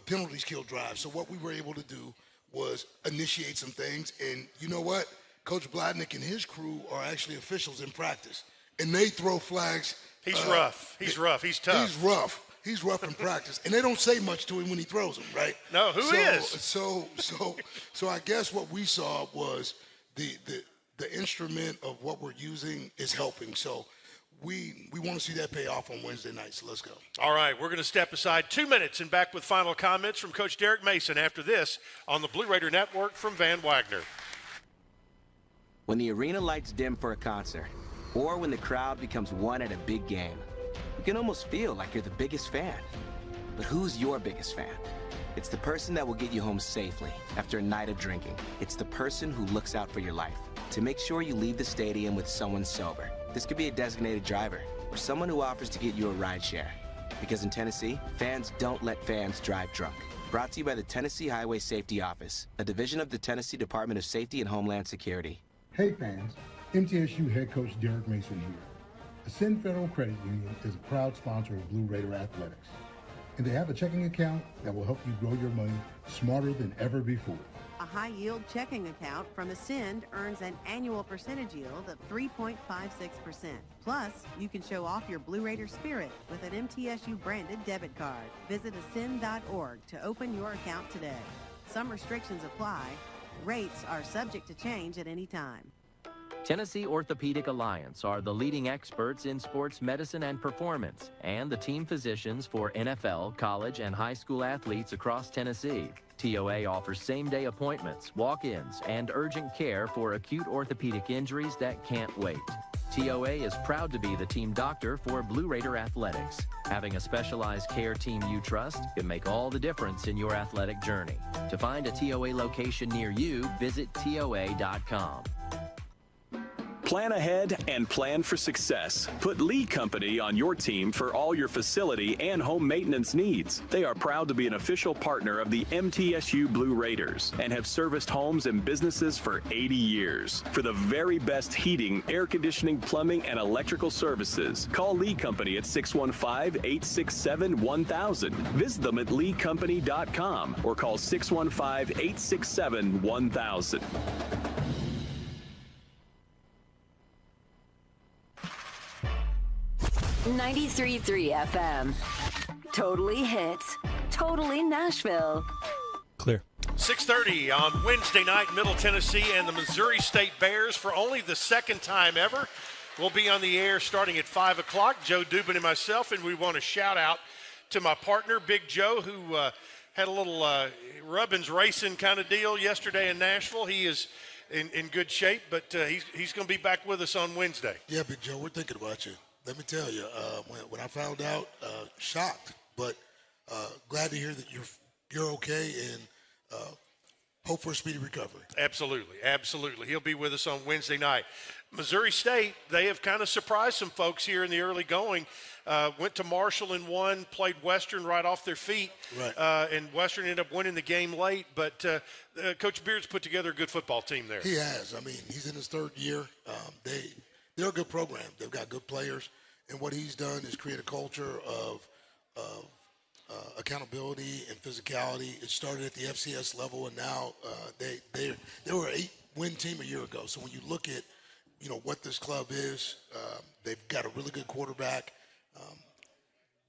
G: penalties kill drives. So what we were able to do was initiate some things. And you know what? Coach Bladnick and his crew are actually officials in practice. And they throw flags.
F: He's rough. He's rough. He's tough.
G: He's rough in practice. And they don't say much to him when he throws them, right?
F: No, who is?
G: So I guess what we saw was the instrument of what we're using is helping. So we want to see that pay off on Wednesday night. So let's go.
F: All right, we're going to step aside 2 minutes and back with final comments from Coach Derek Mason after this on the Blue Raider Network from Van Wagner.
M: When the arena lights dim for a concert, or when the crowd becomes one at a big game, you can almost feel like you're the biggest fan. But who's your biggest fan? It's the person that will get you home safely after a night of drinking. It's the person who looks out for your life to make sure you leave the stadium with someone sober. This could be a designated driver or someone who offers to get you a ride share. Because in Tennessee, fans don't let fans drive drunk. Brought to you by the Tennessee Highway Safety Office, a division of the Tennessee Department of Safety and Homeland Security.
A: Hey fans, MTSU head coach Derek Mason here. Ascend Federal Credit Union is a proud sponsor of Blue Raider Athletics, and they have a checking account that will help you grow your money smarter than ever before.
H: A high-yield checking account from Ascend earns an annual percentage yield of 3.56%. Plus, you can show off your Blue Raider spirit with an MTSU-branded debit card. Visit ascend.org to open your account today. Some restrictions apply. Rates are subject to change at any time.
K: Tennessee Orthopedic Alliance are the leading experts in sports medicine and performance, and the team physicians for NFL, college, and high school athletes across Tennessee. TOA offers same-day appointments, walk-ins, and urgent care for acute orthopedic injuries that can't wait. TOA is proud to be the team doctor for Blue Raider Athletics. Having a specialized care team you trust can make all the difference in your athletic journey. To find a TOA location near you, visit TOA.com.
N: Plan ahead and plan for success. Put Lee Company on your team for all your facility and home maintenance needs. They are proud to be an official partner of the MTSU Blue Raiders and have serviced homes and businesses for 80 years. For the very best heating, air conditioning, plumbing, and electrical services, call Lee Company at 615-867-1000. Visit them at leecompany.com or call 615-867-1000.
D: 93.3 FM. Totally hits. Totally Nashville.
S: Clear.
F: 6:30 on Wednesday night, Middle Tennessee and the Missouri State Bears, for only the second time ever, will be on the air starting at 5 o'clock. Joe Dubin and myself, and we want to shout out to my partner, Big Joe, who had a little Rubbins racing kind of deal yesterday in Nashville. He is in good shape, but he's going to be back with us on Wednesday.
G: Yeah, Big Joe, we're thinking about you. Let me tell you, when I found out, shocked, but glad to hear that you're okay, and hope for a speedy recovery.
F: Absolutely, absolutely. He'll be with us on Wednesday night. Missouri State, they have kind of surprised some folks here in the early going. Went to Marshall and won, played Western right off their feet,
G: right.
F: And Western ended up winning the game late. But Coach Beard's put together a good football team there.
G: He has. I mean, he's in his third year. They're a good program. They've got good players, and what he's done is create a culture of accountability and physicality. It started at the FCS level, and now they were an 8-win team a year ago. So when you look at what this club is, they've got a really good quarterback.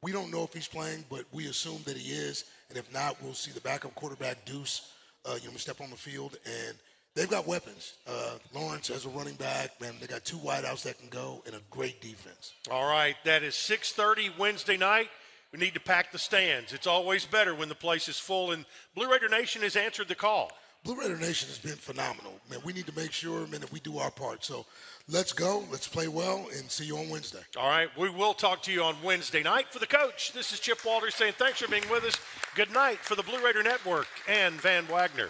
G: We don't know if he's playing, but we assume that he is, and if not, we'll see the backup quarterback Deuce, step on the field, and they've got weapons. Lawrence has a running back, man. They got 2 wideouts that can go and a great defense.
F: All right, that is 6:30 Wednesday night. We need to pack the stands. It's always better when the place is full, and Blue Raider Nation has answered the call.
G: Blue Raider Nation has been phenomenal. Man, we need to make sure, man, that we do our part. So let's go. Let's play well, and see you on Wednesday.
F: All right, we will talk to you on Wednesday night. For the coach, this is Chip Walters saying thanks for being with us. Good night for the Blue Raider Network and Van Wagner.